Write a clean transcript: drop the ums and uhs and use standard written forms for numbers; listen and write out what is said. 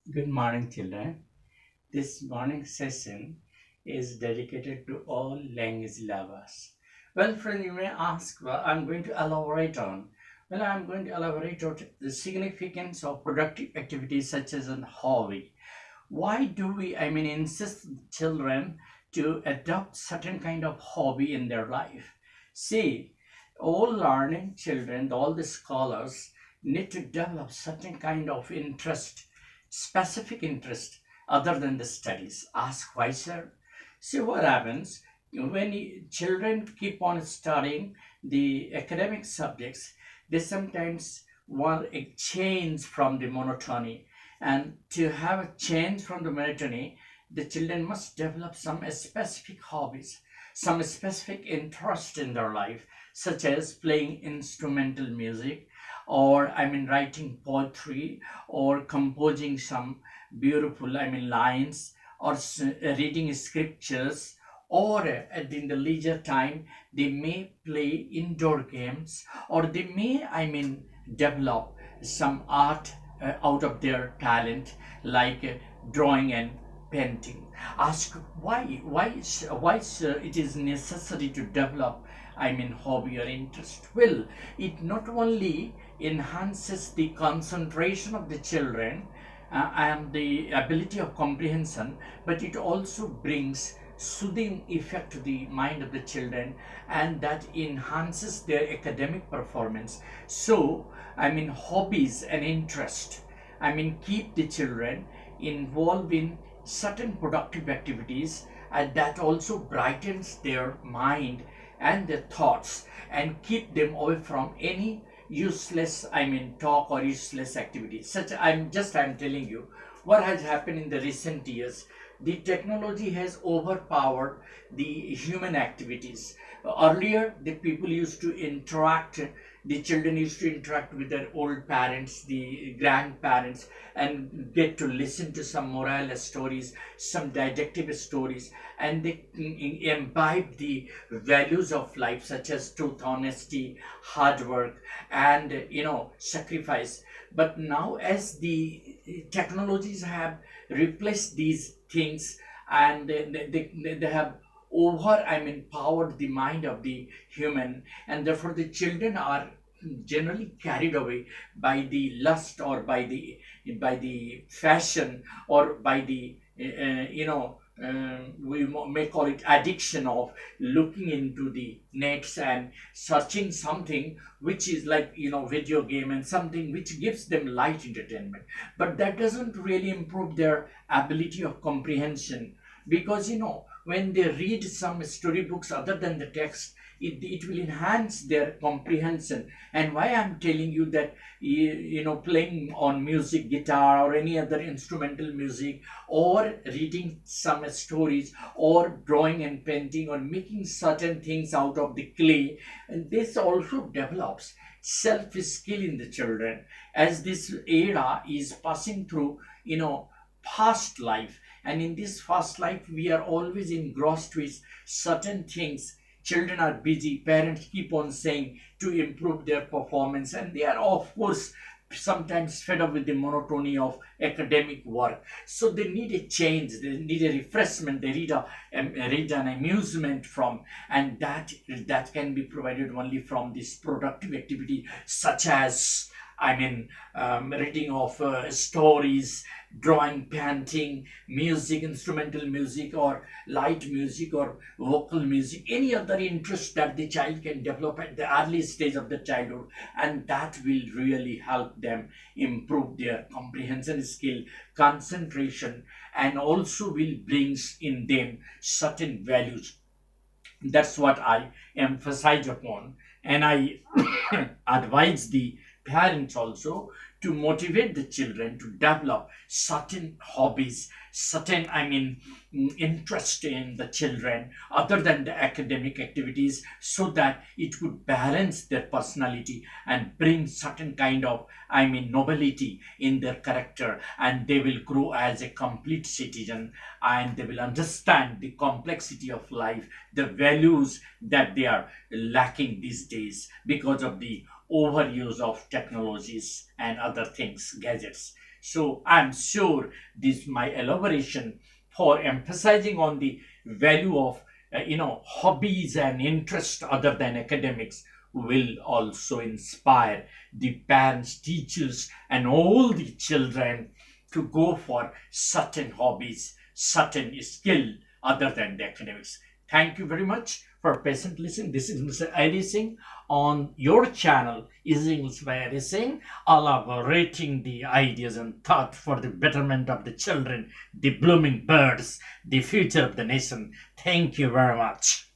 Good morning, children. This morning session is dedicated to all language lovers. Well, friend, you may ask, well, I'm going to elaborate on. Well, I'm going to elaborate on the significance of productive activities such as a hobby. Why do we, insist children to adopt certain kind of hobby in their life? See, all learning children, all the scholars need to develop certain kind of interest, specific interest other than the studies. Ask why, sir? See what happens when children keep on studying the academic subjects, they sometimes want a change from the monotony, and to have a change from the monotony, the children must develop some specific hobbies, some specific interest in their life, such as playing instrumental music, or writing poetry, or composing some beautiful lines, or reading scriptures, or in the leisure time they may play indoor games, or they may develop some art out of their talent, like drawing and painting. Ask why it is necessary to develop hobby or interest. Well, it not only enhances the concentration of the children and the ability of comprehension, but it also brings soothing effect to the mind of the children, and that enhances their academic performance. So hobbies and interest keep the children involved in certain productive activities, and that also brightens their mind and their thoughts, and keep them away from any useless talk or useless activities. Such I'm telling you what has happened in the recent years. The technology has overpowered the human activities. Earlier, the people used to interact, the children used to interact with their old parents, the grandparents, and get to listen to some moral stories, some didactic stories, and they imbibe the values of life, such as truth, honesty, hard work, and sacrifice. But now, as the technologies have replaced these things, and they have over powered the mind of the human, and therefore the children are generally carried away by the lust, or by the fashion, or by the we may call it addiction of looking into the nets and searching something which is like video game, and something which gives them light entertainment, but that doesn't really improve their ability of comprehension, because when they read some storybooks other than the text, it will enhance their comprehension. And why I'm telling you that, playing on music, guitar, or any other instrumental music, or reading some stories, or drawing and painting, or making certain things out of the clay, and this also develops self skill in the children, as this era is passing through fast life, and in this fast life we are always engrossed with certain things. Children are busy, parents keep on saying to improve their performance, and they are of course sometimes fed up with the monotony of academic work, so they need a change, they need a refreshment, they need an amusement from, and that can be provided only from this productive activity, such as reading of stories, drawing, painting, music, instrumental music, or light music, or vocal music, any other interest that the child can develop at the early stage of the childhood, and that will really help them improve their comprehension skill, concentration, and also will brings in them certain values. That's what I emphasize upon, and I advise the parents also to motivate the children to develop certain hobbies, certain interest in the children other than the academic activities, so that it could balance their personality and bring certain kind of nobility in their character, and they will grow as a complete citizen, and they will understand the complexity of life, the values that they are lacking these days because of the overuse of technologies and other things, gadgets. So I'm sure this my elaboration for emphasizing on the value of hobbies and interest other than academics will also inspire the parents, teachers, and all the children to go for certain hobbies, certain skill other than the academics. Thank you very much for patient listening. This is Mr. Ali Singh on your channel, is English by Ali Singh, elaborating the ideas and thought for the betterment of the children, the blooming birds, the future of the nation. Thank you very much.